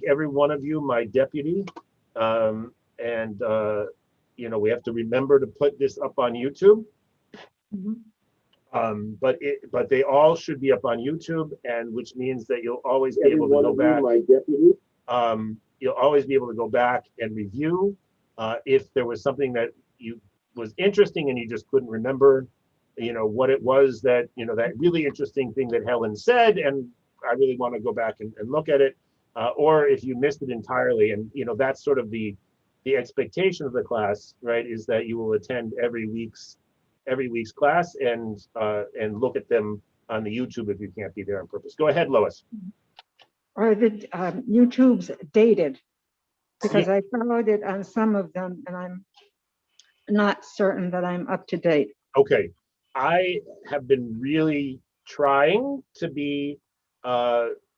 every one of you my deputy. And you know, we have to remember to put this up on YouTube. But they all should be up on YouTube, and which means that you'll always be able to go back. My deputy. You'll always be able to go back and review if there was something that was interesting and you just couldn't remember, you know, what it was that, you know, that really interesting thing that Helen said, and I really want to go back and look at it, or if you missed it entirely. And you know, that's sort of the expectation of the class, right? Is that you will attend every week's class and look at them on the YouTube if you can't be there on purpose. Go ahead, Lois. Are the YouTubes dated? Because I followed it on some of them and I'm not certain that I'm up to date. Okay, I have been really trying to be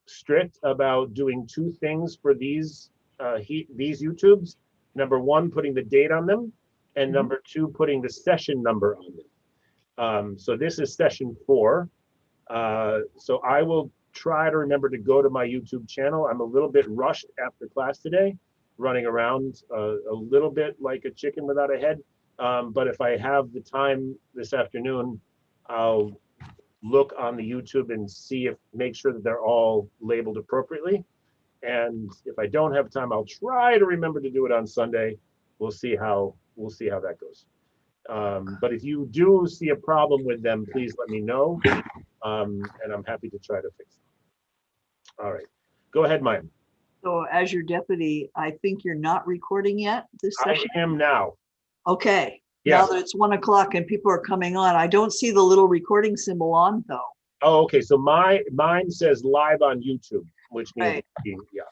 strict about doing two things for these YouTubes. Number one, putting the date on them, and number two, putting the session number on them. So this is session 4. So I will try to remember to go to my YouTube channel. I'm a little bit rushed after class today, running around a little bit like a chicken without a head. But if I have the time this afternoon, I'll look on the YouTube and make sure that they're all labeled appropriately. And if I don't have time, I'll try to remember to do it on Sunday. We'll see how that goes. But if you do see a problem with them, please let me know, and I'm happy to try to fix them. All right, go ahead, Maya. So as your deputy, I think you're not recording yet this session? I am now. Okay. Yes. Now that it's 1 o'clock and people are coming on, I don't see the little recording symbol on though. Oh, okay. So mine says live on YouTube, which means Right. yeah.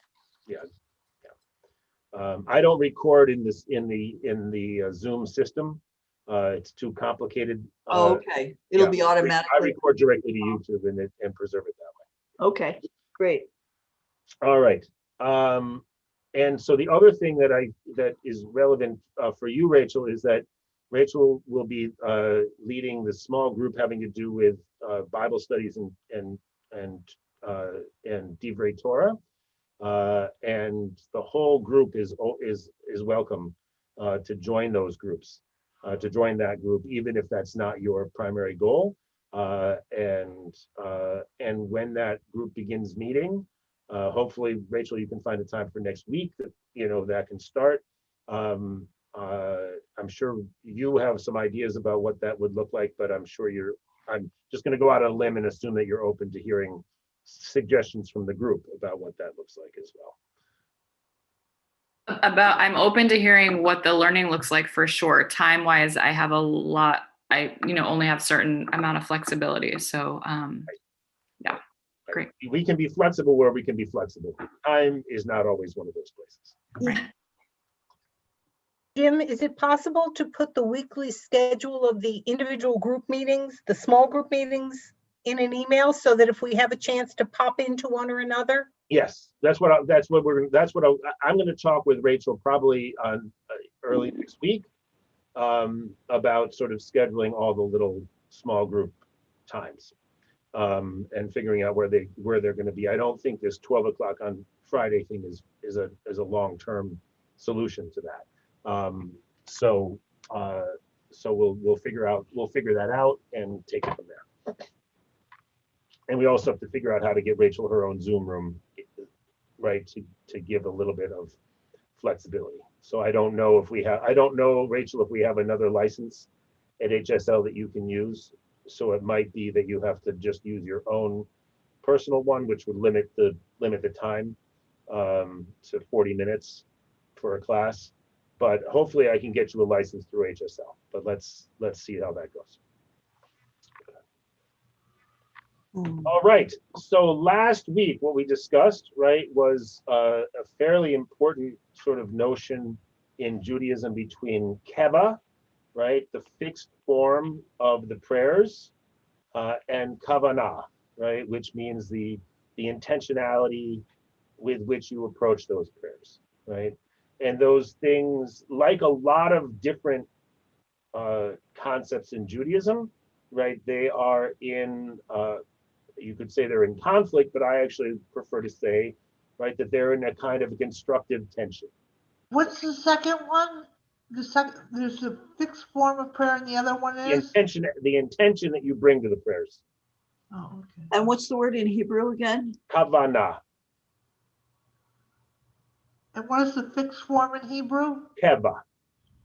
I don't record in the Zoom system. It's too complicated. Oh, okay. It'll be automatically. I record directly to YouTube and preserve it that way. Okay, great. All right. And so the other thing that is relevant for you, Rachel, is that Rachel will be leading the small group having to do with Bible studies and Divrei Torah, and the whole group is welcome to join those groups, to join that group, even if that's not your primary goal. And when that group begins meeting, hopefully, Rachel, you can find a time for next week that that can start. I'm sure you have some ideas about what that would look like, but I'm just going to go out on a limb and assume that you're open to hearing suggestions from the group about what that looks like as well. I'm open to hearing what the learning looks like for sure. Time wise, I have a lot, I only have certain amount of flexibility. So yeah, great. We can be flexible where we can be flexible. Time is not always one of those places. Right. Jim, is it possible to put the weekly schedule of the individual group meetings, the small group meetings, in an email so that if we have a chance to pop into one or another? Yes, I'm going to talk with Rachel probably on early next week about sort of scheduling all the little small group times and figuring out where they're going to be. I don't think this 12 o'clock on Friday thing is a long-term solution to that. So we'll figure that out and take it from there. And we also have to figure out how to get Rachel her own Zoom room, right, to give a little bit of flexibility. So I don't know, Rachel, if we have another license at HSL that you can use. So it might be that you have to just use your own personal one, which would limit the time to 40 minutes for a class. But hopefully I can get you a license through HSL. But let's see how that goes. All right, so last week what we discussed, right, was a fairly important sort of notion in Judaism between keva, right, the fixed form of the prayers, and kavanah, right, which means the intentionality with which you approach those prayers, right? And those things, like a lot of different concepts in Judaism, right, they are in you could say they're in conflict, but I actually prefer to say right? That they're in a kind of constructive tension. What's the second one? There's a fixed form of prayer and the other one The is? intention that you bring to the prayers. Oh, okay. And what's the word in Hebrew again? Kavanah, And what is the fixed form in Hebrew? keva,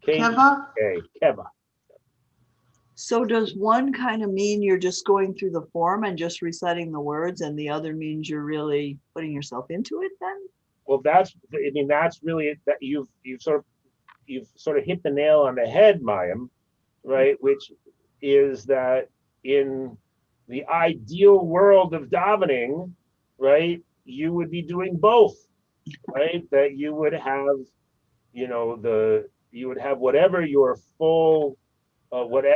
Keva? K, keva. So does one kind of mean you're just going through the form and just reciting the words, and the other means you're really putting yourself into it then? Well, that's really it, that you've sort of hit the nail on the head, Mayim, right? Which is that in the ideal world of davening, right, you would be doing both, right? That you would have, you would have whatever your full,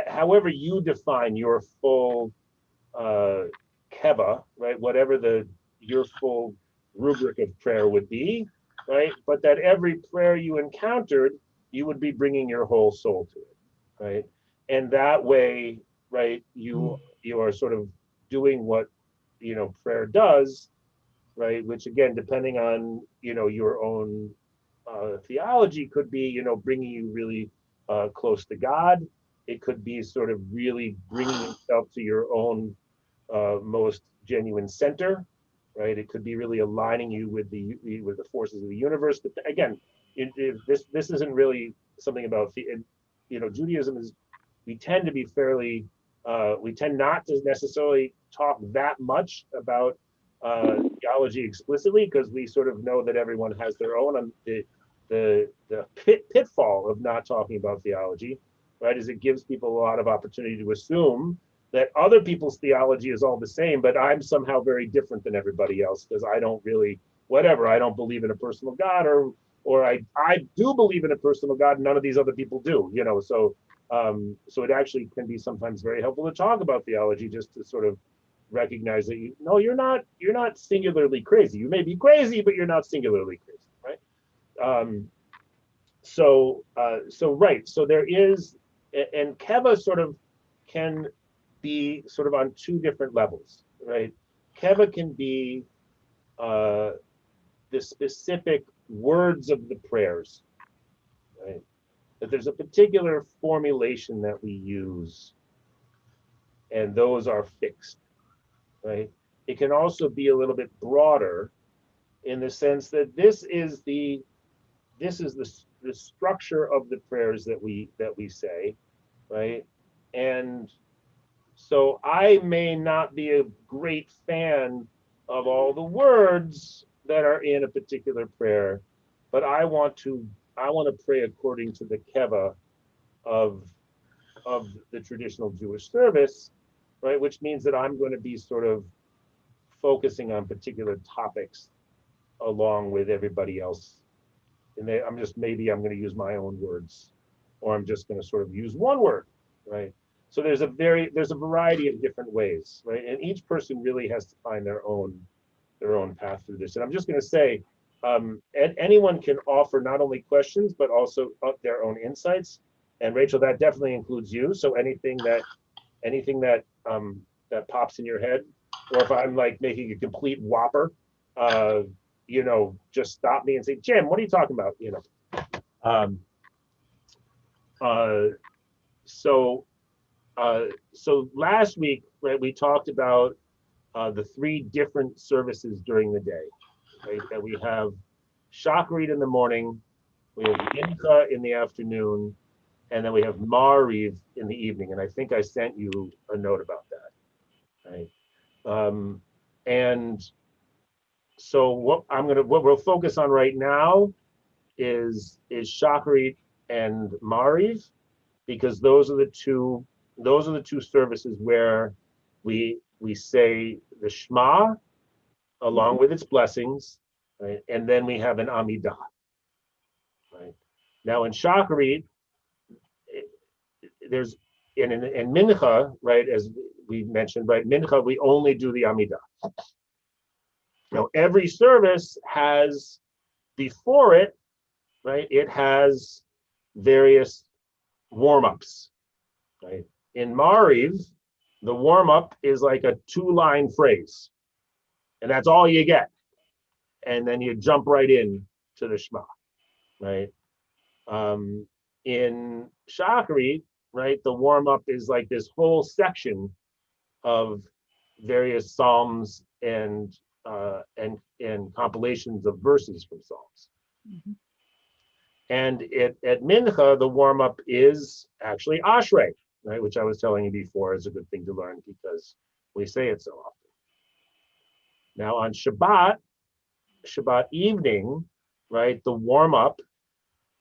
however you define your full keva, right? Whatever your full rubric of prayer would be, right? But that every prayer you encountered, you would be bringing your whole soul to it, right? And that way, right, you are sort of doing what prayer does, right? Which again, depending on your own theology, could be bringing you really close to God. It could be sort of really bringing yourself to your own most genuine center, right? It could be really aligning you with the forces of the universe. But again, this isn't really something about Judaism is. We tend to be fairly. We tend not to necessarily talk that much about theology explicitly because we sort of know that everyone has their own. The pitfall of not talking about theology, right, is it gives people a lot of opportunity to assume that other people's theology is all the same, but I'm somehow very different than everybody else because I don't really, I don't believe in a personal God, or I do believe in a personal God, and none of these other people do, so it actually can be sometimes very helpful to talk about theology just to sort of recognize that you're not singularly crazy. You may be crazy, but you're not singularly crazy, right? So there is, and Keva sort of can be sort of on two different levels, right? Keva can be the specific words of the prayers, right? That there's a particular formulation that we use, and those are fixed, right? It can also be a little bit broader in the sense that this is the structure of the prayers that we say, right? And so I may not be a great fan of all the words that are in a particular prayer, but I want to pray according to the keva of the traditional Jewish service, right? Which means that I'm going to be sort of focusing on particular topics along with everybody else. And I'm going to use my own words, or I'm just going to sort of use one word, right? So there's a variety of different ways, right? And each person really has to find their own path through this. And I'm just going to say, anyone can offer not only questions but also their own insights. And Rachel, that definitely includes you. So anything that pops in your head, or if I'm like making a complete whopper, just stop me and say, Jim, what are you talking about? So last week, right, we talked about the three different services during the day, right? That we have Shacharit in the morning, we have Mincha in the afternoon, and then we have Mariv in the evening. And I think I sent you a note about that, right? And so what we'll focus on right now is Shacharit and Mariv, because those are the two services where we say the Shema along with its blessings, right? And then we have an Amidah, right? Now in Shacharit, there's in Mincha, right, as we mentioned, right, Mincha, we only do the Amidah. Now every service has before it, right, it has various warm-ups, right? In Mariv, the warm-up is like a 2-line phrase, and that's all you get, and then you jump right in to the Shema, right? In Shachrit, right, the warm-up is like this whole section of various psalms and compilations of verses from psalms. Mhm. And at Mincha, the warm-up is actually Ashrei, right, which I was telling you before is a good thing to learn because we say it so often. Now on Shabbat evening, right, the warm-up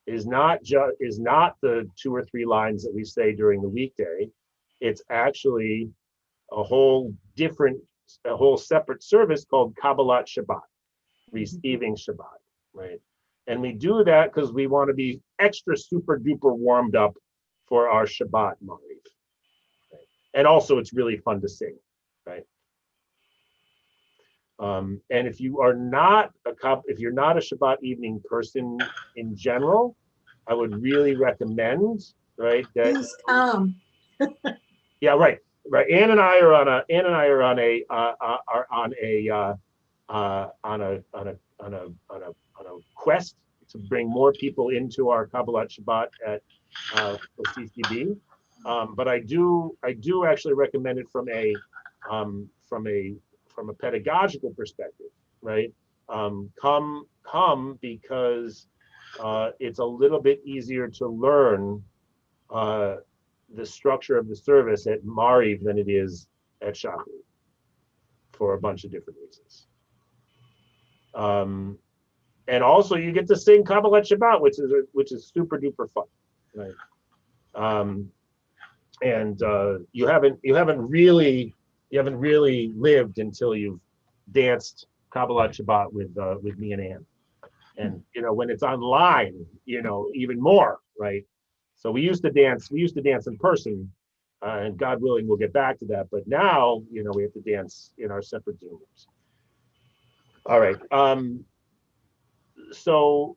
is not the 2 or 3 lines that we say during the weekday. It's actually a whole separate service called Kabbalat Shabbat, receiving Shabbat, right? And we do that because we want to be extra super duper warmed up for our Shabbat Mariv. Right? And also it's really fun to sing, right? And if you're not a Shabbat evening person in general, I would really recommend, right, that Yes, yeah, right. Ann and I are on a quest to bring more people into our Kabbalat Shabbat at CCB. But I do actually recommend it from a pedagogical perspective, right? Come because it's a little bit easier to learn the structure of the service at Mariv than it is at Shachrit for a bunch of different reasons. And also you get to sing Kabbalat Shabbat, which is super duper fun, right? And you haven't really lived until you've danced Kabbalat Shabbat with me and Ann. And when it's online, even more, right? So we used to dance in person, and God willing, we'll get back to that. But now, we have to dance in our separate Zoom rooms. All right. So,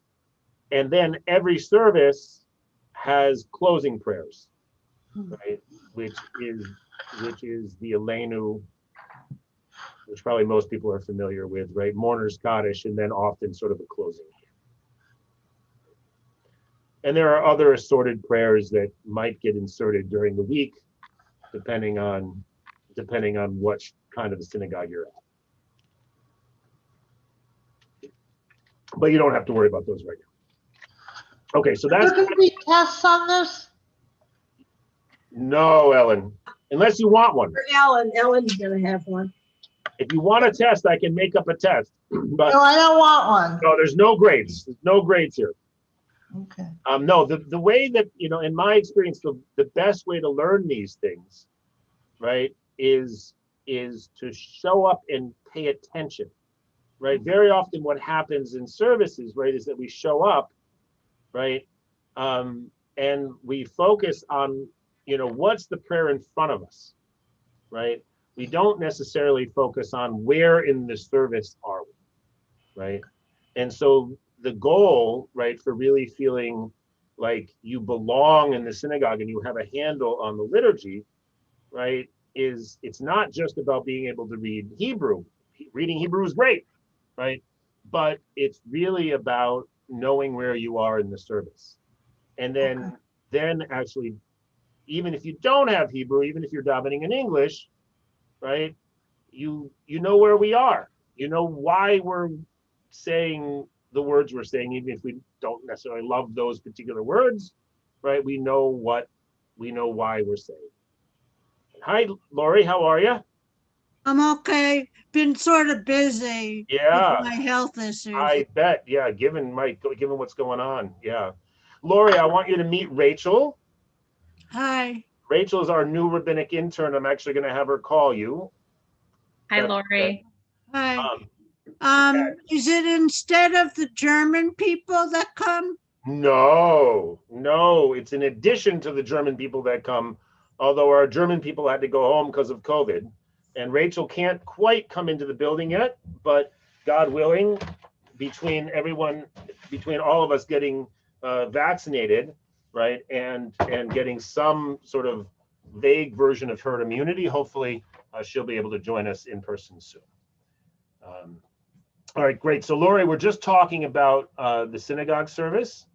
and then every service has closing prayers, right? Which is the Aleinu, which probably most people are familiar with, right? Mourner's Kaddish, and then often sort of a closing. And there are other assorted prayers that might get inserted during the week, depending on what kind of a synagogue you're at. But you don't have to worry about those right now. Okay, so that's There going to be tests on this? no, Ellen, unless you want one. For Ellen's gonna have one. If you want a test, I can make up a test. But No, I don't want one. no, there's no grades. There's no grades here. Okay. No, the way that, in my experience, the best way to learn these things, right, is to show up and pay attention, right? Very often what happens in services, right, is that we show up, right, and we focus on, what's the prayer in front of us, right? We don't necessarily focus on where in the service are we, right? And so the goal, right, for really feeling like you belong in the synagogue and you have a handle on the liturgy, right, is it's not just about being able to read Hebrew. Reading Hebrew is great, right? But it's really about knowing where you are in the service. And then actually, even if you don't have Hebrew, even if you're davening in English, right, you know where we are. You know why we're saying the words we're saying, even if we don't necessarily love those particular words, right? We know why we're saying. Hi, Lori, how are you? I'm okay. Been sort of busy Yeah, with my health issues. I bet. Yeah, given what's going on. Yeah. Lori, I want you to meet Rachel. Hi. Rachel is our new rabbinic intern. I'm actually going to have her call you. Hi, Lori. Hi. Um, Is it instead of the German people that come? No, it's in addition to the German people that come, although our German people had to go home because of COVID. And Rachel can't quite come into the building yet, but God willing, between all of us getting vaccinated, right, and getting some sort of vague version of herd immunity, hopefully she'll be able to join us in person soon. All right, great. So Lori, we're just talking about the synagogue service,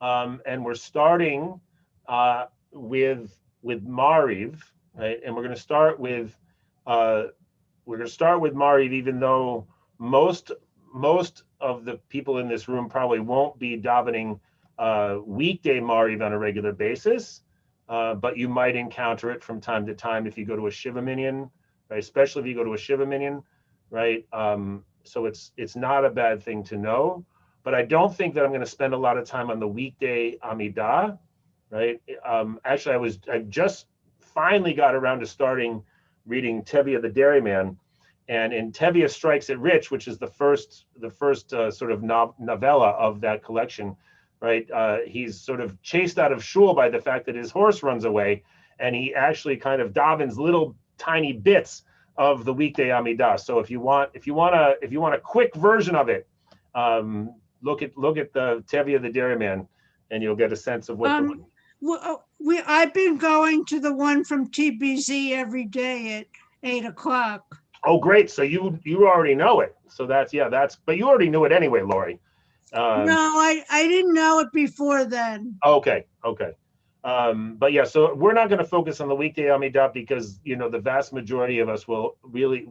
and we're starting with Mariv, right? And we're going to start with Mariv, even though most of the people in this room probably won't be davening weekday Mariv on a regular basis, but you might encounter it from time to time if you go to a Shiva minyan, right? Especially if you go to a Shiva minyan, right? So it's not a bad thing to know, but I don't think that I'm going to spend a lot of time on the weekday Amidah, right? Actually, I just finally got around to starting reading Tevye the Dairyman, and in Tevye Strikes It Rich, which is the first sort of novella of that collection, right? He's sort of chased out of shul by the fact that his horse runs away, and he actually kind of davens little tiny bits of the weekday Amidah. So if you want a quick version of it, look at the Tevye the Dairyman, and you'll get a sense of what. I've been going to the one from TBZ every day at 8 o'clock. Oh, great! So you already know it. So but you already knew it anyway, Lori. No, I didn't know it before then. Okay. But yeah, so we're not going to focus on the weekday Amidah because the vast majority of us will really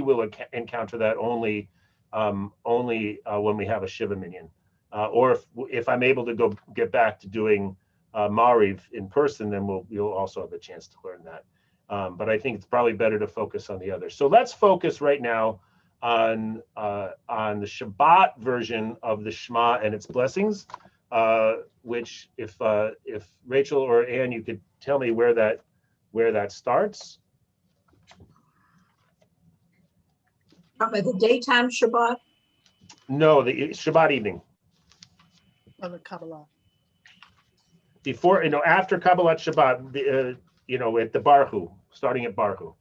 will encounter that only when we have a Shiva minyan, or if I'm able to get back to doing Mariv in person, then you'll also have a chance to learn that. But I think it's probably better to focus on the others. So let's focus right now on the Shabbat version of the Shema and its blessings, which if Rachel or Ann, you could tell me where that starts. The daytime Shabbat? No, the Shabbat evening. On the Kabbalah. Before, after Kabbalat Shabbat, at the Barhu, starting at Barhu.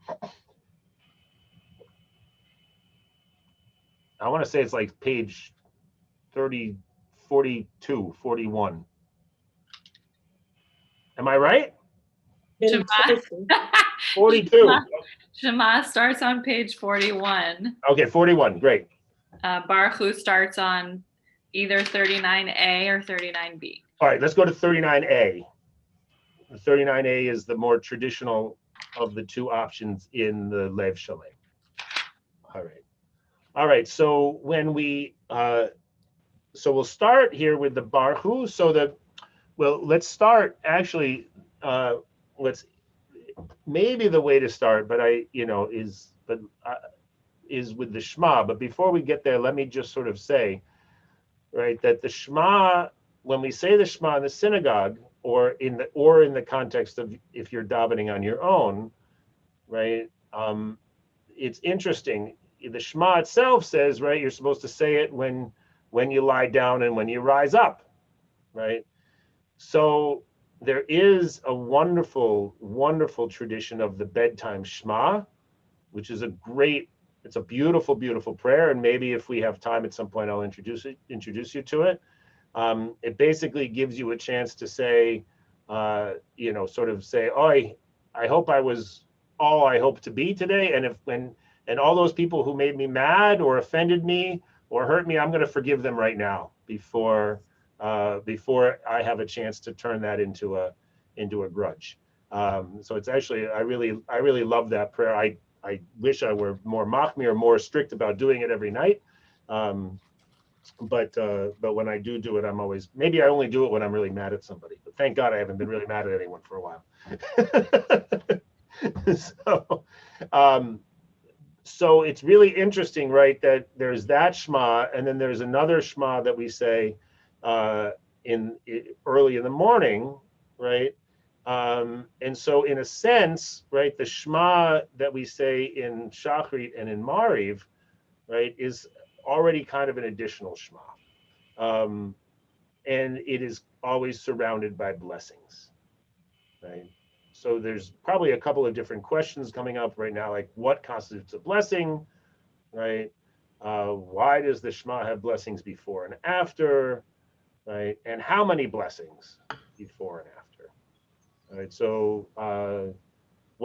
I want to say it's like page 30, 42, 41. Am I right? Shema. 42. Shema starts on page 41. Okay, 41, great. Baruch Hu starts on either 39A or 39B. All right, let's go to 39A. The 39A is the more traditional of the two options in the Lev Shalem. All right. So when we'll start here with the Baruch Hu. Let's start actually. Maybe the way to start, but is with the Shema. But before we get there, let me just sort of say, right, that the Shema, when we say the Shema in the synagogue, or in the context of if you're davening on your own, right? It's interesting. The Shema itself says, right, you're supposed to say it when you lie down and when you rise up, right? So there is a wonderful, wonderful tradition of the bedtime Shema, which is it's a beautiful, beautiful prayer. And maybe if we have time at some point, I'll introduce you to it. It basically gives you a chance to say, sort of say, "Oi, I hope I was all I hope to be today, and all those people who made me mad or offended me or hurt me, I'm going to forgive them right now before I have a chance to turn that into a grudge." So it's actually I really love that prayer. I wish I were more machmir or more strict about doing it every night. But when I do it, I'm always, maybe I only do it when I'm really mad at somebody, but thank God I haven't been really mad at anyone for a while. So it's really interesting, right, that there's that Shema, and then there's another Shema that we say early in the morning, right? And so in a sense, right, the Shema that we say in Shachrit and in Mariv, right, is already kind of an additional Shema. And it is always surrounded by blessings, right? So there's probably a couple of different questions coming up right now, like what constitutes a blessing, right? Why does the Shema have blessings before and after, right? And how many blessings before and after, right? So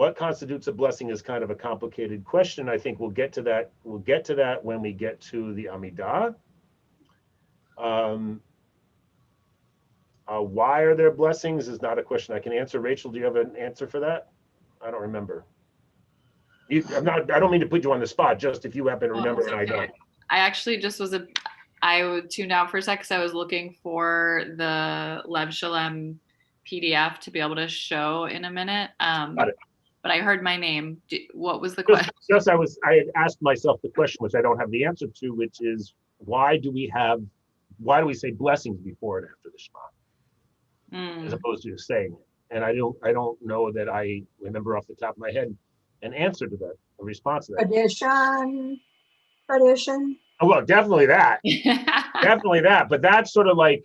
what constitutes a blessing is kind of a complicated question. I think we'll get to that. We'll get to that when we get to the Amidah. Why are there blessings is not a question I can answer. Rachel, do you have an answer for that? I don't remember. I don't mean to put you on the spot, just if you happen to remember and I don't. I actually just I tuned out for a sec because I was looking for the Lev Shalem PDF to be able to show in a minute. Got it. But I heard my name. What was the question? I had asked myself the question, which I don't have the answer to, which is why do we say blessings before and after the Shema, as opposed to just saying it? And I don't know that I remember off the top of my head an answer to that, a response to that. Tradition. Oh, well, definitely that. Definitely that. But that's sort of like,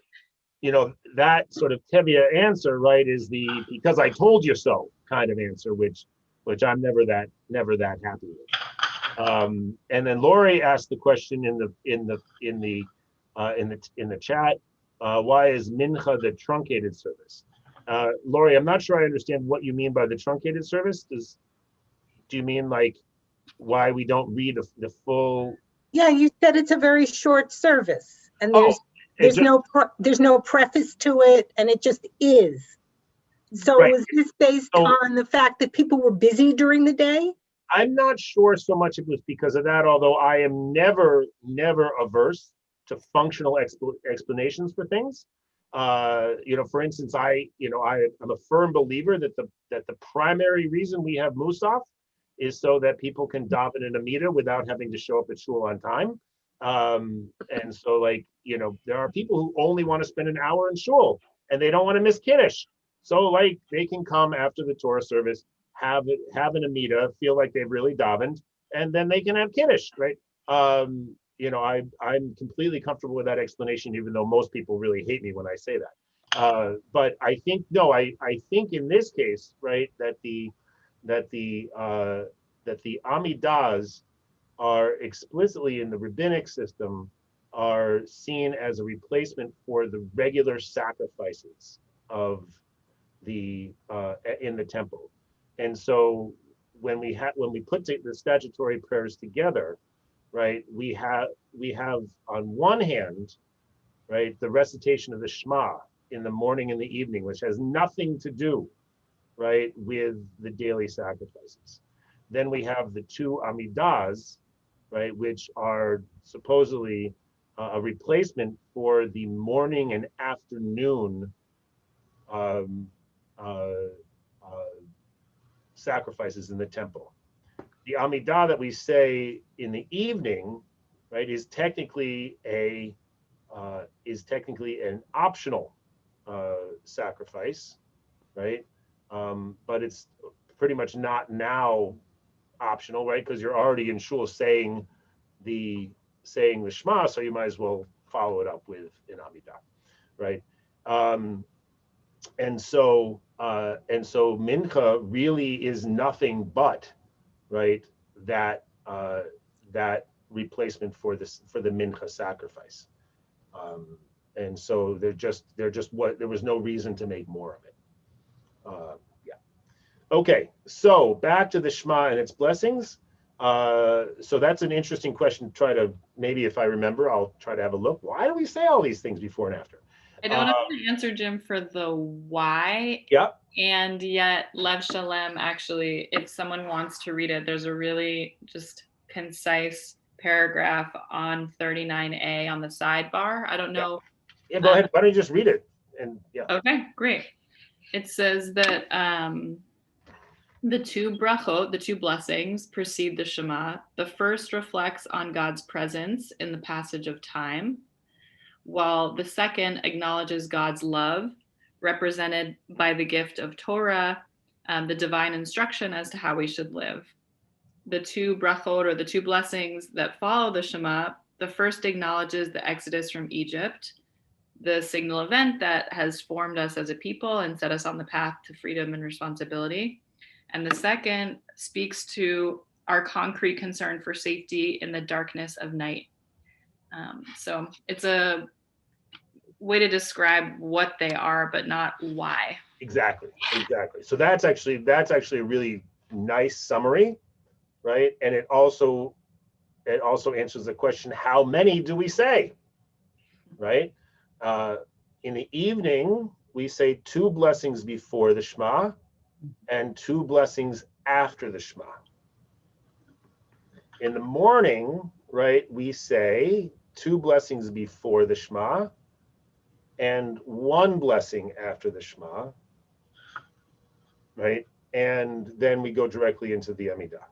that sort of Tevye answer, right, is the because I told you so kind of answer, which I'm never that happy with. And then Lori asked the question in the chat, why is Mincha the truncated service? Lori, I'm not sure I understand what you mean by the truncated service. Do you mean like why we don't read the full? Yeah, you said it's a very short service, and there's no preface to it, and it just is. So Right. was this based on the fact that people were busy during the day? I'm not sure so much it was because of that, although I am never averse to functional explanations for things. For instance, I'm a firm believer that the primary reason we have Musaf is so that people can daven in a meter without having to show up at shul on time. And so there are people who only want to spend an hour in shul and they don't want to miss Kiddush. So they can come after the Torah service, have an Amida, feel like they've really davened, and then they can have Kiddush, right? I'm completely comfortable with that explanation, even though most people really hate me when I say that. But I think in this case, right, that the Amidas are explicitly in the rabbinic system are seen as a replacement for the regular sacrifices of in the temple. And so when we put the statutory prayers together, right, we have on one hand, right, the recitation of the Shema in the morning and the evening, which has nothing to do, right, with the daily sacrifices. Then we have the two Amidas, right, which are supposedly a replacement for the morning and afternoon sacrifices in the temple. The Amidah that we say in the evening, right, is technically an optional sacrifice, right? But it's pretty much not now optional, right? Because you're already in shul saying the Shema, so you might as well follow it up with an Amidah, right? And so Mincha really is nothing but, right, that replacement for the Mincha sacrifice. And so there was no reason to make more of it. Okay, so back to the Shema and its blessings. So that's an interesting question. Maybe if I remember, I'll try to have a look. Why do we say all these things before and after? I don't know the answer, Jim, for the why. Yeah. And yet Lev Shalem, actually, if someone wants to read it, there's a really just concise paragraph on 39A on the sidebar. I don't know. Yeah, go ahead. Why don't you just read it? And yeah. Okay, great. It says that the two brachot, the two blessings, precede the Shema. The first reflects on God's presence in the passage of time, while the second acknowledges God's love, represented by the gift of Torah, the divine instruction as to how we should live. The two brachot, or the two blessings that follow the Shema, the first acknowledges the exodus from Egypt, the signal event that has formed us as a people and set us on the path to freedom and responsibility. And the second speaks to our concrete concern for safety in the darkness of night. So it's a way to describe what they are, but not why. Exactly. So that's actually a really nice summary, right? And it also answers the question, how many do we say, right? In the evening, we say 2 blessings before the Shema and 2 blessings after the Shema. In the morning, right, we say 2 blessings before the Shema and 1 blessing after the Shema, right? And then we go directly into the Amidah.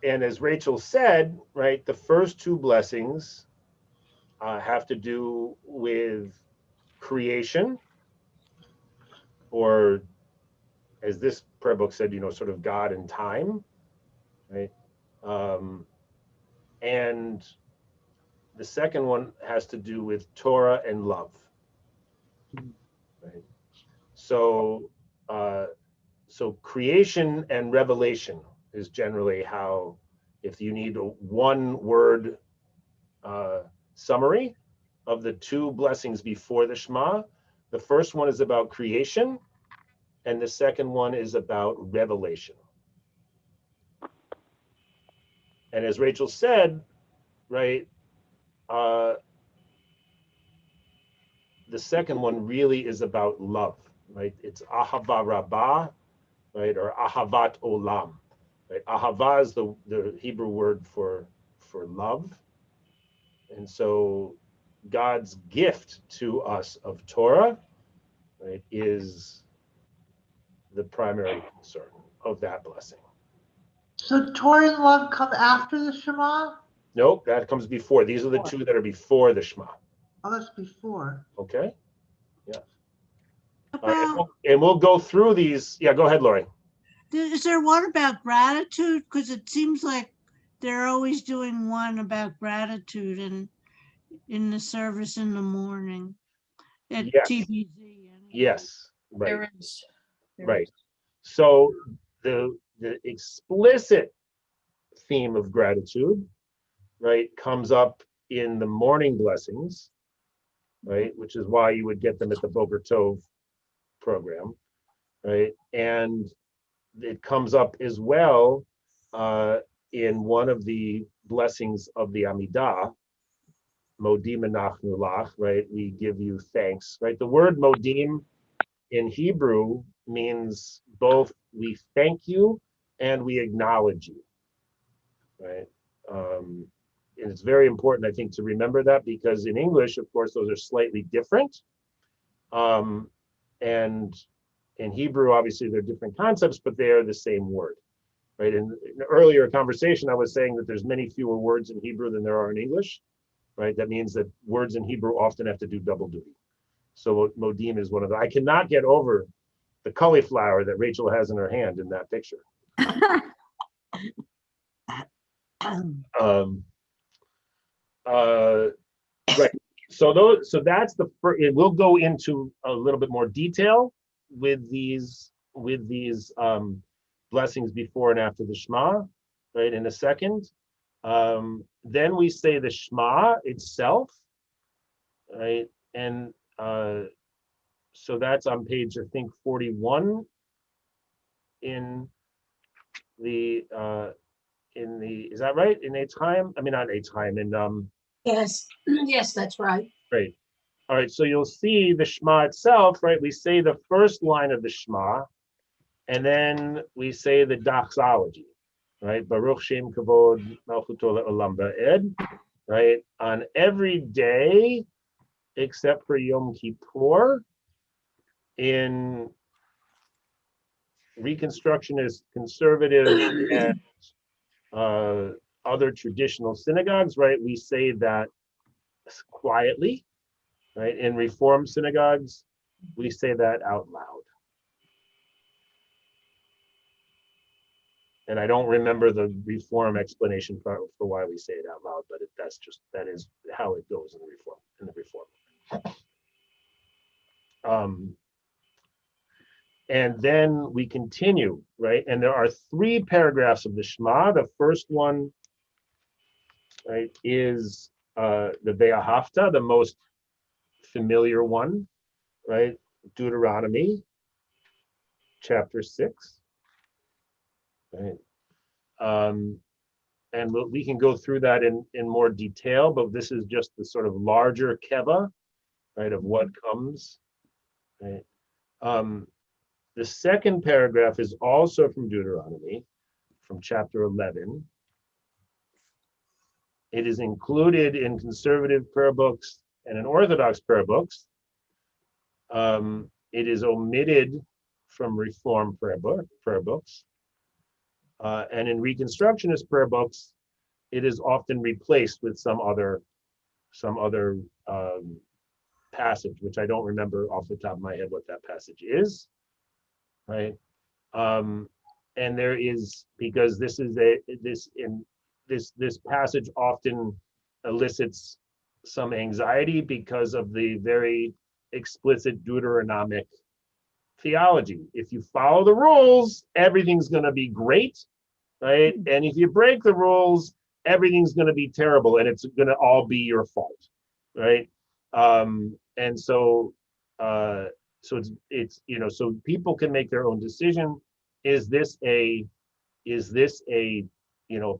And as Rachel said, right, the first 2 blessings have to do with creation, or as this prayer book said, sort of God and time, right? And the second one has to do with Torah and love, right? So, so creation and revelation is generally how, if you need a 1-word summary of the 2 blessings before the Shema, the first one is about creation, and the second one is about revelation. And as Rachel said, right, the second one really is about love, right? It's ahava rabbah, right, or ahavat olam, right? Ahava is the Hebrew word for love, and so God's gift to us of Torah, right, is the primary concern of that blessing. So Torah and love come after the Shema? Nope, that comes before. These are the 2 that are before the Shema. Oh, that's before. Okay. Yeah. About, And we'll go through these. Yeah, go ahead, Lori. is there one about gratitude? Because it seems like they're always doing one about gratitude in the service in the morning at Yes. TBZ. Yes. Right. There is. Right. So the explicit theme of gratitude, right, comes up in the morning blessings, right, which is why you would get them at the Boker Tov program, right, and it comes up as well in one of the blessings of the Amidah, Modim Anachnu Lach, right, we give you thanks, right. The word Modim in Hebrew means both we thank you and we acknowledge you, right? And it's very important, I think, to remember that, because in English, of course, those are slightly different. And in Hebrew, obviously, they're different concepts, but they are the same word, right? In an earlier conversation, I was saying that there's many fewer words in Hebrew than there are in English, right? That means that words in Hebrew often have to do double duty. So Modim is one of them. I cannot get over the cauliflower that Rachel has in her hand in that picture. Right. So that's the first. We'll go into a little bit more detail with these blessings before and after the Shema, right, in a second. Then we say the Shema itself, right, and so that's on page, I think, 41 in the is that right, in Eitz Chaim? I mean, not Eitz Chaim, in Yes, yes, that's right. Great. All right, so you'll see the Shema itself, right? We say the first line of the Shema, and then we say the doxology, right? Baruch Shem Kavod Malchuto Le'olam Va'ed, right? On every day except for Yom Kippur, in Reconstructionist, conservative, and other traditional synagogues, right? We say that quietly, right? In Reform synagogues, we say that out loud. And I don't remember the Reform explanation for why we say it out loud, but that is how it goes in the Reform. And then we continue, right? And there are 3 paragraphs of the Shema. The first one, right, is the Ve'ahavta, the most familiar one, right? Deuteronomy, chapter 6. Right. And we can go through that in more detail, but this is just the sort of larger keva, right, of what comes. Right. The second paragraph is also from Deuteronomy, from chapter 11. It is included in conservative prayer books and in Orthodox prayer books. It is omitted from Reform prayer books. And in Reconstructionist prayer books, it is often replaced with some other passage, which I don't remember off the top of my head what that passage is, right? And there is, because this passage often elicits some anxiety because of the very explicit Deuteronomic theology. If you follow the rules, everything's going to be great, right? And if you break the rules, everything's going to be terrible, and it's going to all be your fault, right? And so it's so people can make their own decision. Is this a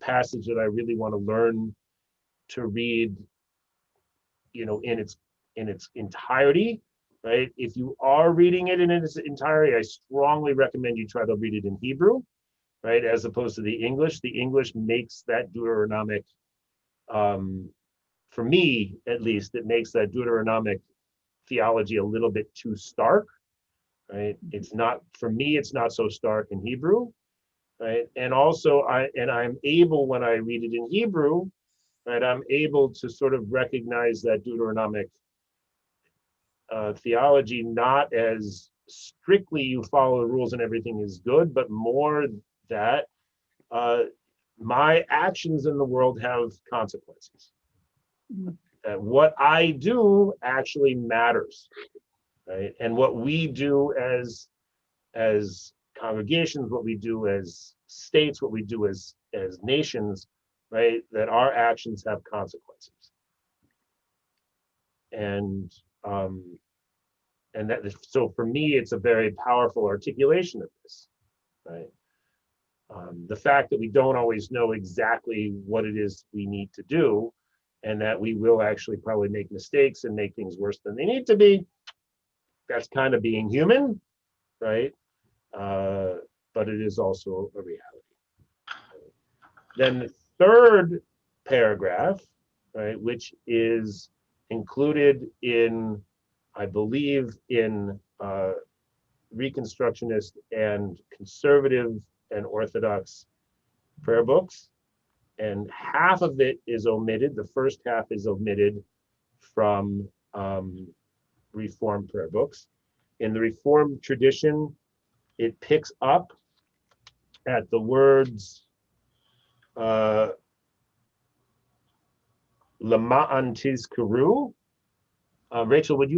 passage that I really want to learn to read, in its entirety, right? If you are reading it in its entirety, I strongly recommend you try to read it in Hebrew, right, as opposed to the English. The English makes that Deuteronomic, for me at least, it makes that Deuteronomic theology a little bit too stark, right? It's not, for me, it's not so stark in Hebrew, right? And also, I'm able, when I read it in Hebrew, right, I'm able to sort of recognize that Deuteronomic theology, not as strictly you follow the rules and everything is good, but more that my actions in the world have consequences. That what I do actually matters, right? And what we do as congregations, what we do as states, what we do as nations, right? That our actions have consequences. And that, so for me, it's a very powerful articulation of this, right? The fact that we don't always know exactly what it is we need to do, and that we will actually probably make mistakes and make things worse than they need to be, that's kind of being human, right? But it is also a reality. Then the third paragraph, right, which is included in, I believe, in Reconstructionist and conservative and Orthodox prayer books, and half of it is omitted. The first half is omitted from Reformed prayer books. In the Reformed tradition, it picks up at the words Lama'an Tizkaru. Rachel, would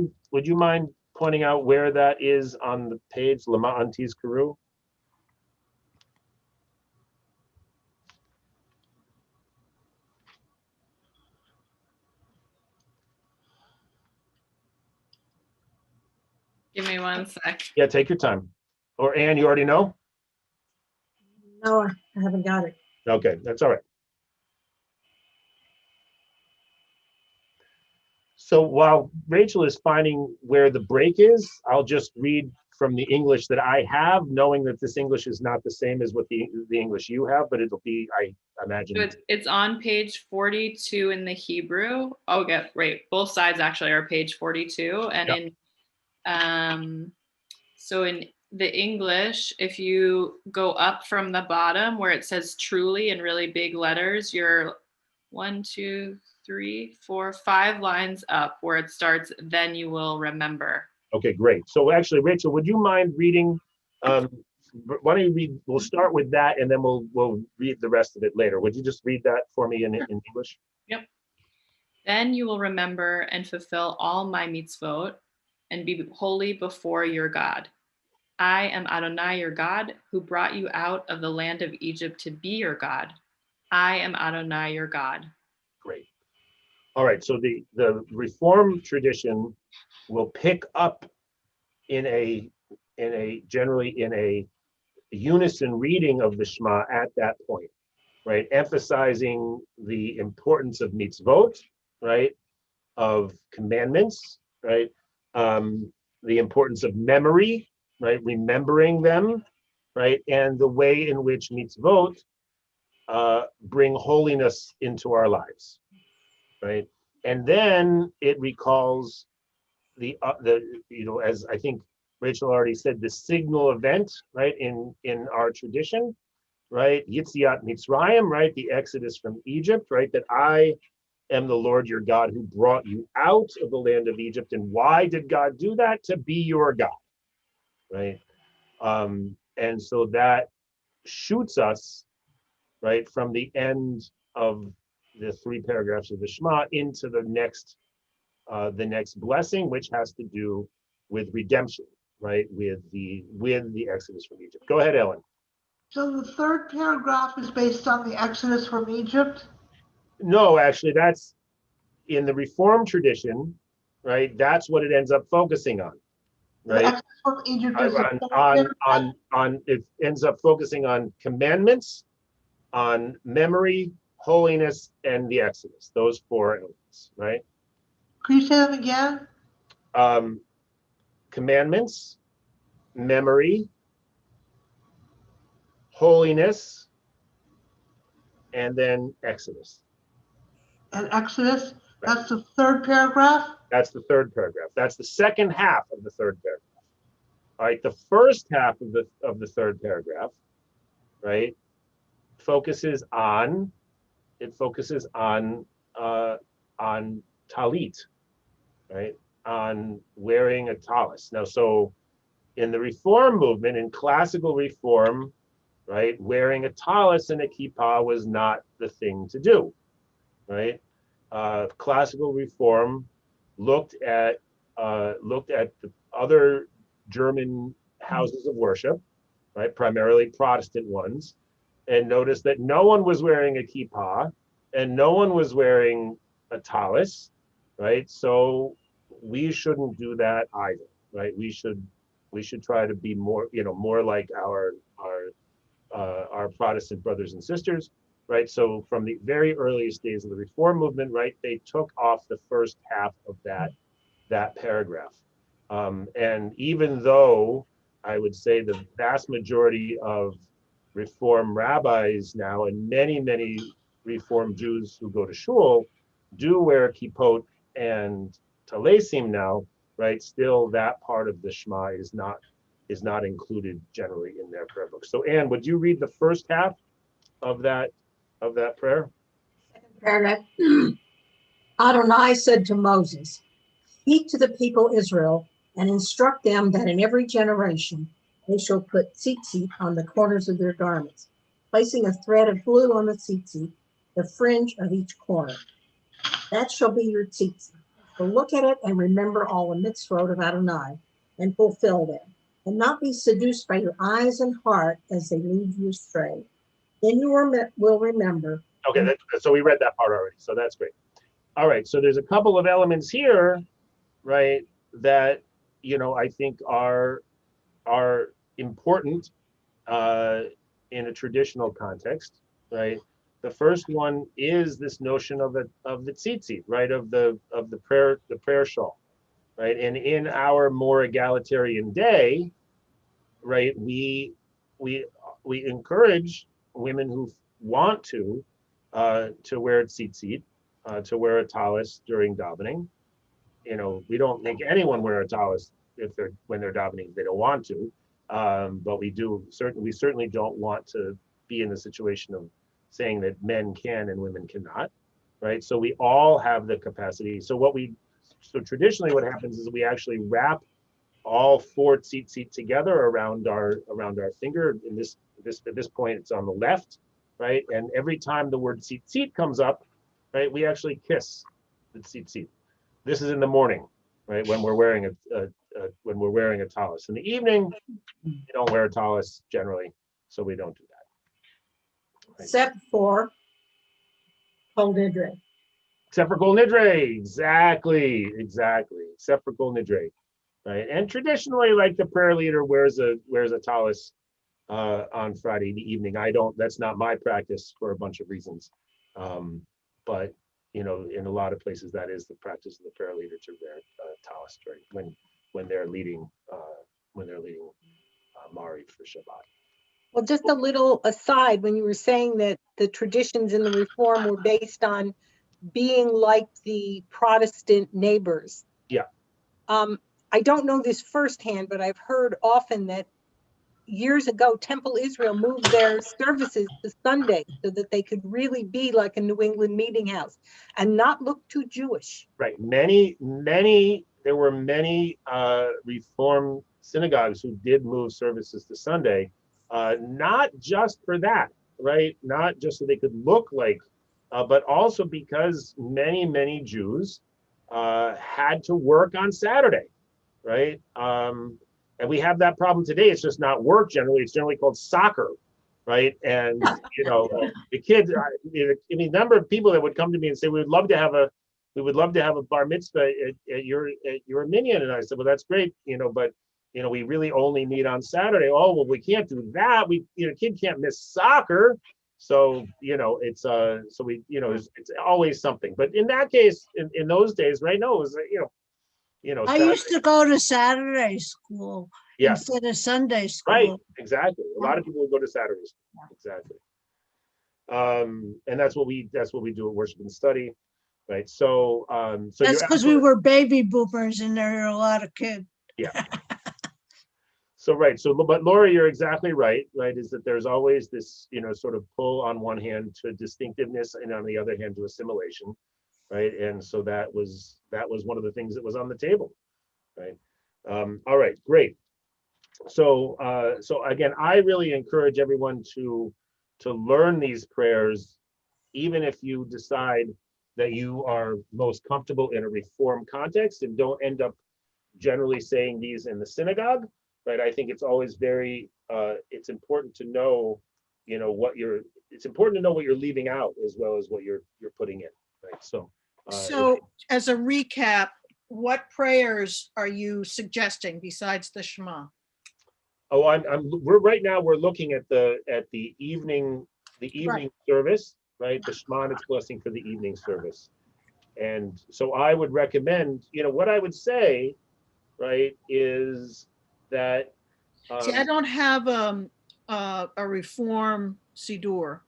you mind pointing out where that is on the page, Lama'an Tizkaru? Give me one sec. Yeah, take your time. Or Anne, you already know? No, I haven't got it. Okay, that's all right. So while Rachel is finding where the break is, I'll just read from the English that I have, knowing that this English is not the same as what the English you have, but it'll be, I imagine. So it's on page 42 in the Hebrew. Okay, right. Both sides actually are page 42. And Yep. so in the English, if you go up from the bottom where it says truly in really big letters, you're 1, 2, 3, 4, 5 lines up where it starts, then you will remember. Okay, great. So actually, Rachel, would you mind reading? Why don't you read? We'll start with that, and then we'll read the rest of it later. Would you just read that for me in English? Yep. Then you will remember and fulfill all my mitzvot and be holy before your God. I am Adonai, your God, who brought you out of the land of Egypt to be your God. I am Adonai, your God. Great. All right. So the Reformed tradition will pick up in a generally in a unison reading of the Shema at that point, right? Emphasizing the importance of mitzvot, right? Of commandments, right? The importance of memory, right? Remembering them, right? And the way in which mitzvot bring holiness into our lives, right? And then it recalls the as I think Rachel already said, the signal event, right? In our tradition, right? Yitziat Mitzrayim, right? The Exodus from Egypt, right? That I am the Lord your God who brought you out of the land of Egypt. And why did God do that? To be your God, right? And so that shoots us, right, from the end of the 3 paragraphs of the Shema into the next blessing, which has to do with redemption, right? With the Exodus from Egypt. Go ahead, Ellen. So the third paragraph is based on the Exodus from Egypt? No, actually, that's in the Reformed tradition, right? That's what it ends up focusing on, The right? Exodus from Egypt is the third On paragraph? it ends up focusing on commandments, on memory, holiness, and the Exodus. Those 4 elements, right? Can you say them again? Commandments, memory, holiness, and then Exodus. And Exodus, that's the third paragraph? That's the third paragraph. That's the second half of the third paragraph. All right, the first half of the third paragraph, right, focuses on talit, right, on wearing a tallis. Now, so in the Reform movement, in classical Reform, right, wearing a tallis and a kippah was not the thing to do, right? Classical Reform looked at the other German houses of worship, right, primarily Protestant ones, and noticed that no one was wearing a kippah and no one was wearing a tallis, right? So we shouldn't do that either, right? We should try to be more, more like our Protestant brothers and sisters, right? So from the very earliest days of the Reform movement, right, they took off the first half of that paragraph. And even though I would say the vast majority of Reform rabbis now and many Reform Jews who go to shul do wear kippot and talesim now, right? Still, that part of the Shema is not included generally in their prayer book. So, Anne, would you read the first half of that prayer? Paragraph. Adonai said to Moses, speak to the people Israel and instruct them that in every generation they shall put tzitzit on the corners of their garments, placing a thread of blue on the tzitzit, the fringe of each corner. That shall be your tzitzit. So look at it and remember all the mitzvot of Adonai and fulfill them, and not be seduced by your eyes and heart as they lead you astray. Then you will remember. Okay, so we read that part already, so that's great. All right, so there's a couple of elements here, right, that I think are important in a traditional context, right? The first one is this notion of the tzitzit, right, of the prayer shawl, right? And in our more egalitarian day, right, we encourage women who want to wear tzitzit, to wear a tallis during davening. We don't make anyone wear a tallis when they're davening if they don't want to, but we certainly don't want to be in the situation of saying that men can and women cannot, right? So we all have the capacity. So traditionally what happens is we actually wrap all 4 tzitzit together around our finger. At this point, it's on the left, right? And every time the word tzitzit comes up, right, we actually kiss the tzitzit. This is in the morning, right, when we're wearing a tallis. In the evening, you don't wear a tallis generally, so we don't do that. Right. Except for Kol Nidre. Except for Kol Nidre, exactly. Except for Kol Nidre. right? And traditionally, like the prayer leader wears a tallis on Friday evening. That's not my practice for a bunch of reasons. But in a lot of places that is the practice of the prayer leader to wear tallis when they're leading Mari for Shabbat. Well, just a little aside, when you were saying that the traditions in the Reform were based on being like the Protestant neighbors. Yeah. I don't know this firsthand, but I've heard often that years ago, Temple Israel moved their services to Sunday so that they could really be like a New England meeting house and not look too Jewish. Right. There were many Reform synagogues who did move services to Sunday, not just for that, right? Not just so they could look like, but also because many Jews had to work on Saturday, right? And we have that problem today. It's just not work generally. It's generally called soccer, right? And the kids. The number of people that would come to me and say, we would love to have a bar mitzvah at your minyan. And I said, well, that's great, but we really only meet on Saturday. Oh, well, we can't do that. Kid can't miss soccer. So it's it's always something. But in that case, in those days, right? No, it was I used to go to Saturday school Yeah. instead of Sunday school. Right, exactly. A lot of people would go to Saturdays. Exactly. And that's what we do at Worship and Study, right? So That's because we were baby boomers and there are a lot of kids. Yeah. So but Laura, you're exactly right, is that there's always this, sort of pull on one hand to distinctiveness and on the other hand to assimilation, right? And so that was one of the things that was on the table, right? All right, great. So again, I really encourage everyone to learn these prayers, even if you decide that you are most comfortable in a Reform context and don't end up generally saying these in the synagogue, right? I think it's always it's important to know, what you're leaving out as well as what you're putting in, right? So as a recap, what prayers are you suggesting besides the Shema? Oh, we're looking at the evening Right. service, right? The Shema and its blessing for the evening service. And so I would recommend, what I would say, right, is that See, I don't have a Reform Siddur.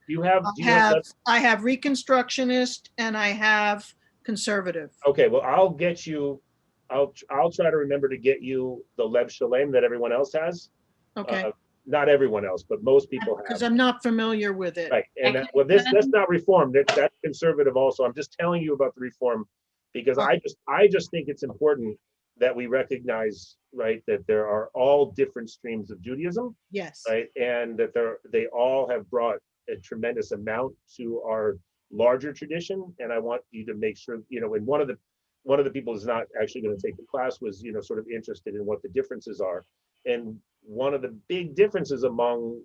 I have Reconstructionist and I have Conservative. Okay, well, I'll try to remember to get you the Lev Shalem that everyone else has. Okay. Not everyone else, but most people have. Because I'm not familiar with it. Right, and that's not Reform. That's Conservative also. I'm just telling you about the Reform because I just think it's important that we recognize, right, that there are all different streams of Judaism. Yes. Right, and that they all have brought a tremendous amount to our larger tradition. And I want you to make sure, and one of the people who's not actually going to take the class was, sort of interested in what the differences are. And one of the big differences among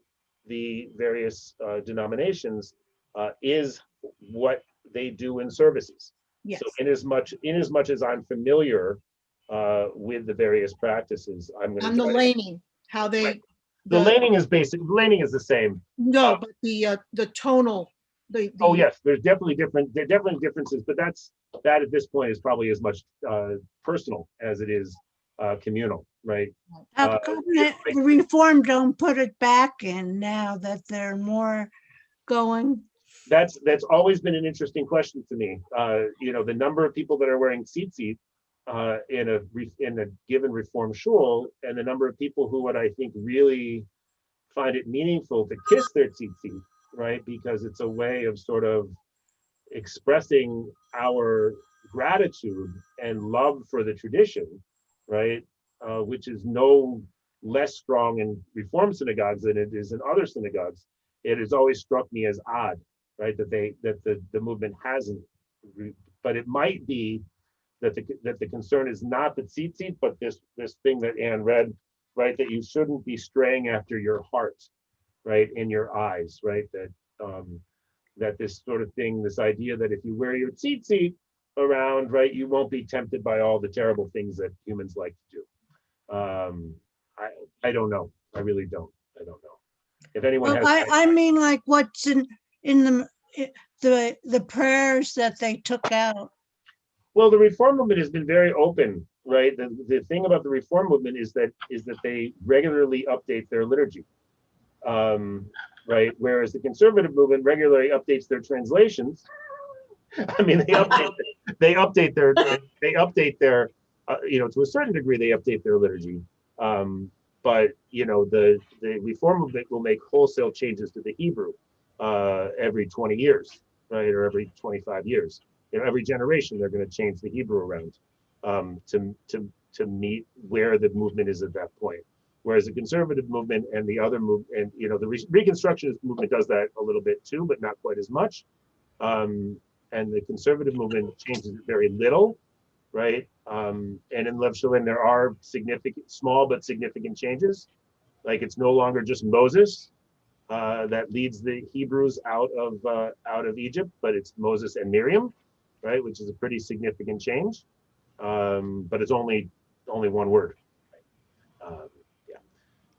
the various denominations is what they do in services. Yes. So in as much as I'm familiar with the various practices, I'm the laning, how they. Right. The laning is basic. The laning is the same. No, but the tonal. Oh yes, there are definitely differences, but that at this point is probably as much personal as it is communal, right? How come Reform don't put it back in now that they're more going? That's always been an interesting question to me. The number of people that are wearing tzitzit in a given Reform shul, and the number of people who would, I think, really find it meaningful to kiss their tzitzit, right? Because it's a way of sort of expressing our gratitude and love for the tradition, right? Which is no less strong in Reform synagogues than it is in other synagogues. It has always struck me as odd, right? That the movement hasn't, but it might be that the concern is not the tzitzit, but this thing that Anne read, right? That you shouldn't be straying after your heart, right? In your eyes, right? That this sort of thing, this idea that if you wear your tzitzit around, right, you won't be tempted by all the terrible things that humans like to do. I don't know. I really don't. I don't know. If anyone Well, has, I mean, like what's in the prayers that they took out. well, the reform movement has been very open, right? The thing about the reform movement is that they regularly update their liturgy, right? Whereas the conservative movement regularly updates their translations. I mean, they update their you know, to a certain degree they update their liturgy. But you know, the reform movement will make wholesale changes to the Hebrew every 20 years, right, or every 25 years. You know, every generation they're going to change the Hebrew around to meet where the movement is at that point. Whereas the conservative movement and the other and you know, the Reconstructionist movement does that a little bit too, but not quite as much. And the conservative movement changes it very little, right? And in Lev Shalem, there are small but significant changes. Like it's no longer just Moses that leads the Hebrews out of Egypt, but it's Moses and Miriam, right? Which is a pretty significant change. But it's only one word. Yeah.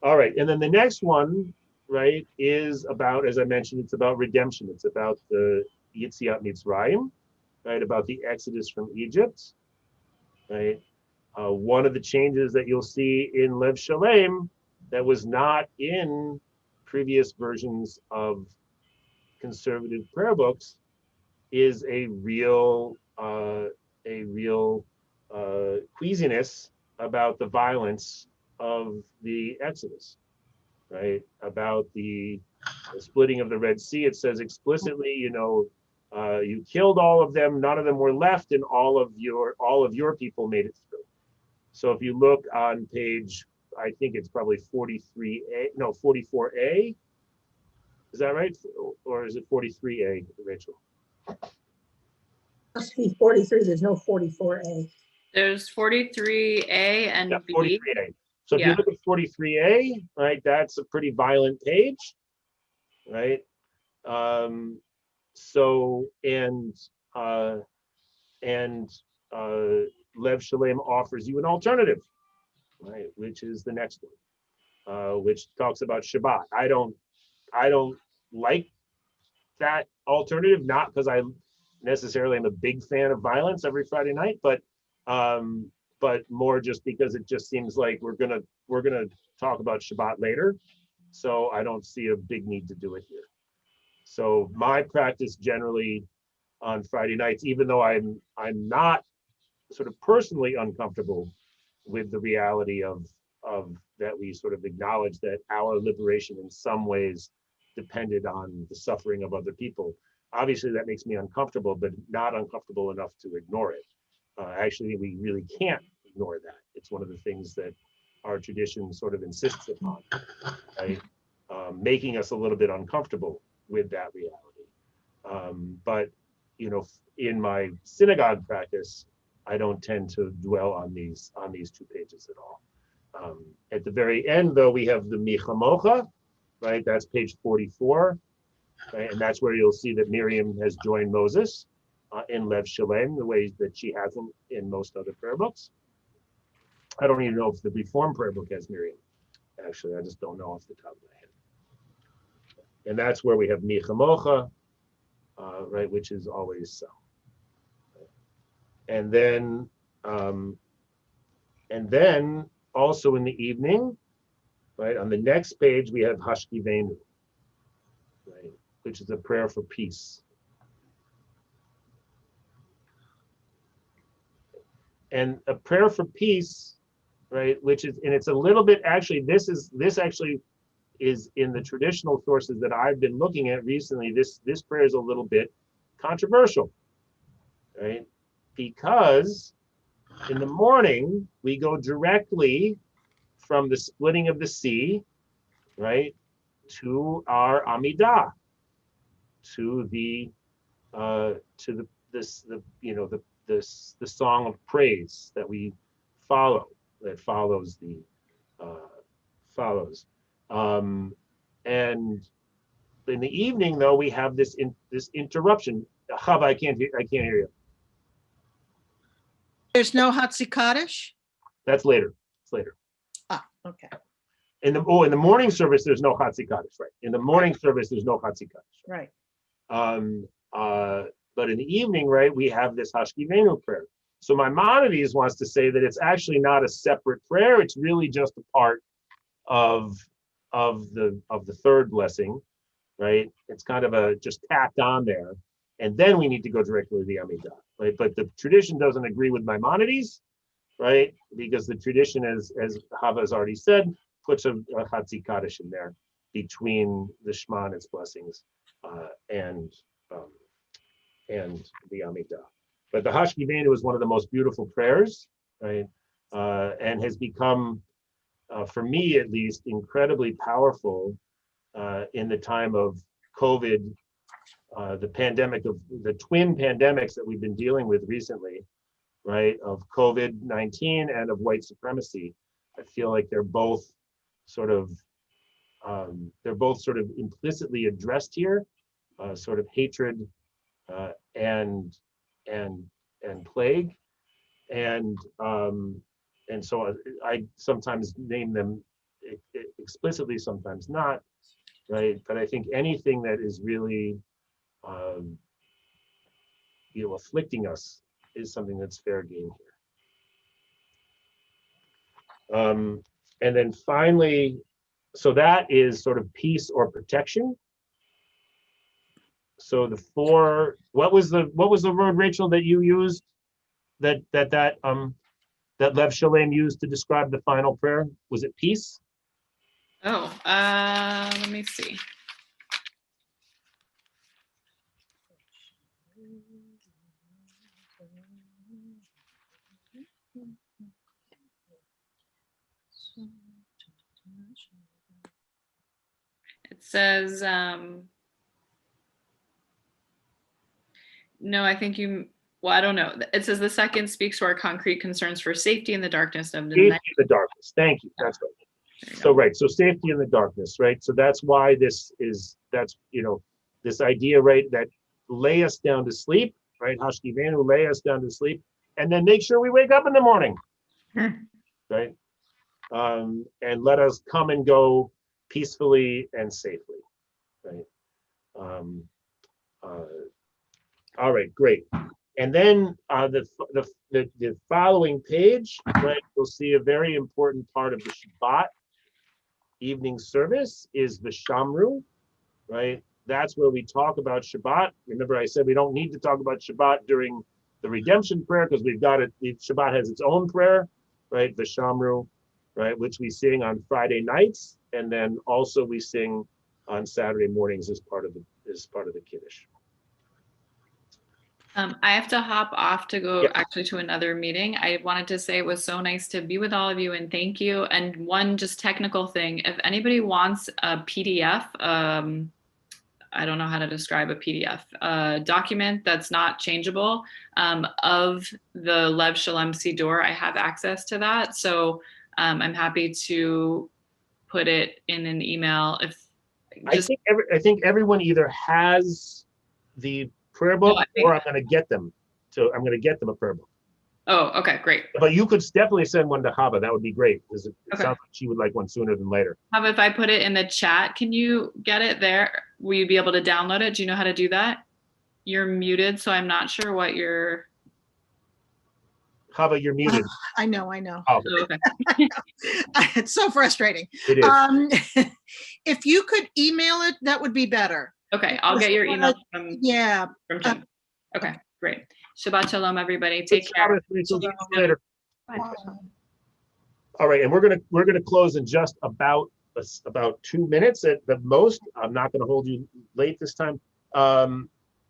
All right, and then the next one, right, is about, as I mentioned, it's about redemption. It's about the Yetziat Mitzrayim, right? About the Exodus from Egypt, right? One of the changes that you'll see in Lev Shalem that was not in previous versions of conservative prayer books is a real queasiness about the violence of the Exodus, right? About the splitting of the Red Sea. It says explicitly, you know, you killed all of them, none of them were left, and all of your people made it through. So if you look on page, I think it's probably 43A, no, 44A. Is that right? Or is it 43A, Rachel? Must be 43, there's no 44A. There's 43A and Yeah, B. 43A. So if you Yeah. look at 43A, right, that's a pretty violent page, right? So Lev Shalem offers you an alternative, right, which is the next one, which talks about Shabbat. I don't like that alternative, not because I necessarily am a big fan of violence every Friday night, but more just because it just seems like we're gonna talk about Shabbat later, so I don't see a big need to do it here. So my practice generally on Friday nights, even though I'm not sort of personally uncomfortable with the reality of that we sort of acknowledge that our liberation in some ways depended on the suffering of other people. Obviously, that makes me uncomfortable, but not uncomfortable enough to ignore it. Actually, we really can't ignore that. It's one of the things that our tradition sort of insists upon, right? Making us a little bit uncomfortable with that reality. But you know, in my synagogue practice, I don't tend to dwell on these 2 pages at all. At the very end, though, we have the Michamocha, right? That's page 44, right? And that's where you'll see that Miriam has joined Moses in Lev Shalem, the way that she hasn't in most other prayer books. I don't even know if the Reform prayer book has Miriam. Actually, I just don't know off the top of my head. And that's where we have Michamocha, right, which is always so. And then also in the evening, right, on the next page, we have Hashkivenu, right, which is a prayer for peace. And a prayer for peace, right, which is, and it's a little bit, actually, this actually is in the traditional sources that I've been looking at recently, this prayer is a little bit controversial, right? Because in the morning, we go directly from the splitting of the sea, right, to our Amidah, to the song of praise that we follow, that follows the follows. And in the evening, though, we have this interruption. Chava, I can't hear you. There's no Hatzi Kaddish? That's later. It's later. Okay, In the morning service, there's no Chatzi Kaddish, right? In the morning service, there's no Chatzi Kaddish. right. Um, but in the evening, right, we have this Hashkivenu prayer. So Maimonides wants to say that it's actually not a separate prayer. It's really just a part of the third blessing, right? It's kind of a just tacked on there, and then we need to go directly to the Amidah, right? But the tradition doesn't agree with Maimonides, right? Because the tradition, as Hava has already said, puts a Chatzi Kaddish in there between the Shema and its blessings and the Amidah. But the Hashkivenu is one of the most beautiful prayers, right? And has become, for me at least, incredibly powerful in the time of COVID, the pandemic of the twin pandemics that we've been dealing with recently, right? Of COVID-19 and of white supremacy. I feel like they're both sort of implicitly addressed here, sort of hatred and plague, and so I sometimes name them explicitly, sometimes not, right? But I think anything that is really afflicting us is something that's fair game here. And then finally, so that is sort of peace or protection. So the four, what was the word, Rachel, that you used, that Lev Shalem used to describe the final prayer? Was it peace? Oh, let me see. It says, no, I think well, I don't know. It says the second speaks to our concrete concerns for safety in the darkness of the Safety night. in the darkness. Thank you. That's right. There you So go. right. So safety in the darkness, right? So that's why this idea, right, that lay us down to sleep, right? Hashkivenu, lay us down to sleep, and then make sure we wake up in the morning, right? And let us come and go peacefully and safely, right? All right, great. And then the following page, right, you'll see a very important part of the Shabbat evening service is the Shamru, right? That's where we talk about Shabbat. Remember, I said we don't need to talk about Shabbat during the redemption prayer because we've got it. Shabbat has its own prayer, right? The Shamru, right, which we sing on Friday nights, and then also we sing on Saturday mornings as part of the Kiddush. I have to hop off to go Yeah. actually to another meeting. I wanted to say it was so nice to be with all of you and thank you. And one just technical thing, if anybody wants a PDF, I don't know how to describe a PDF, document that's not changeable of the Lev Shalem Siddur, I have access to that. So I'm happy to put it in an email. I think everyone either has the prayer book or I'm going to get them a prayer book. Oh, okay, great. But you could definitely send one to Hava. That would be great because it Okay. sounds like she would like one sooner than later. Hava, if I put it in the chat, can you get it there? Will you be able to download it? Do you know how to do that? You're muted, so I'm not sure what you're. Hava, you're muted. I know. Oh, Oh, okay. It's so frustrating. it is. If you could email it, that would be better. Okay, I'll get your email from Yeah. Jim. Okay, great. Shabbat shalom, everybody. Take Good care. Sabbath, Rachel. See you later. Wow. All right, and we're gonna close in just about 2 minutes at the most. I'm not gonna hold you late this time.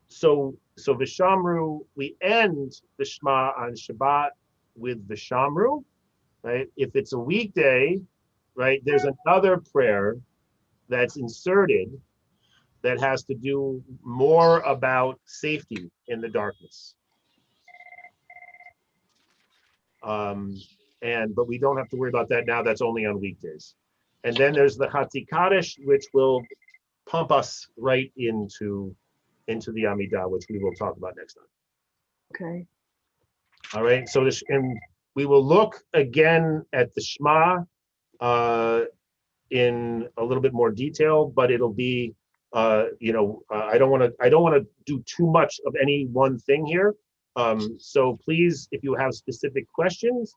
So Vishamru, we end the Shema on Shabbat with Vishamru, right? If it's a weekday, right, there's another prayer that's inserted that has to do more about safety in the darkness. But we don't have to worry about that now. That's only on weekdays. And then there's the Chatzi Kaddish, which will pump us right into the Amidah, which we will talk about next time. Okay. All right. So and we will look again at the Shema in a little bit more detail, but it'll be, I don't want to do too much of any one thing here. So please, if you have specific questions,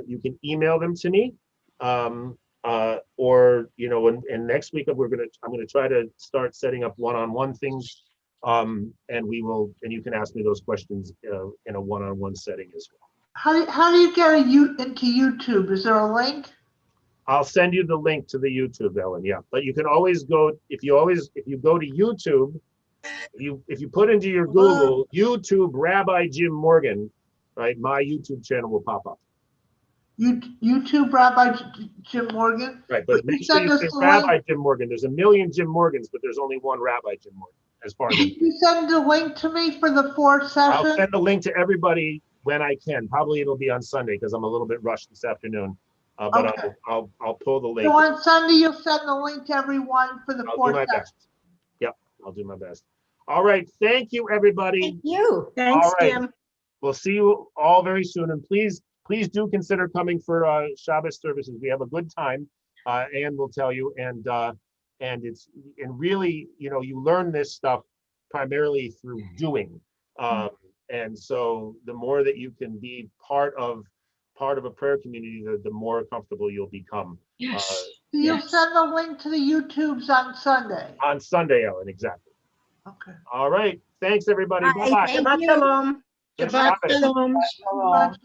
you can email them to me. Or, and next week I'm gonna try to start setting up one-on-one things. And you can ask me those questions in a one-on-one setting as well. How do you get into YouTube? Is there a link? I'll send you the link to the YouTube, Ellen. Yeah, but you can always go, if you go to YouTube, if you put into your Google YouTube Rabbi Jim Morgan, right, my YouTube channel will pop up. YouTube Rabbi Jim Morgan? Right, but make sure you say Rabbi Jim Morgan. There's a million Jim Morgans, but there's only one Rabbi Jim Morgan, as far as Can you send the link to me for the 4th session? I'll send the link to everybody when I can. Probably it'll be on Sunday because I'm a little bit rushed this afternoon. But Okay. I'll pull the link. So on Sunday, you'll send the link to everyone for the I'll 4th do my session. best. Yep, I'll do my best. All right, thank you, everybody. Thank you. Thanks, All right. Jim. We'll see you all very soon, and please do consider coming for Shabbos services. We have a good time, and we'll tell you, and really, you learn this stuff primarily through doing, and so the more that you can be part of a prayer community, the more comfortable you'll become. Yes. So you'll send the link to the YouTubes on Sunday. On Sunday, Ellen, exactly. Okay. All right, thanks everybody. Bye. Bye-bye. Thank Shabbat you. shalom. Good Shabbat Shabbos. shalom. Shalom.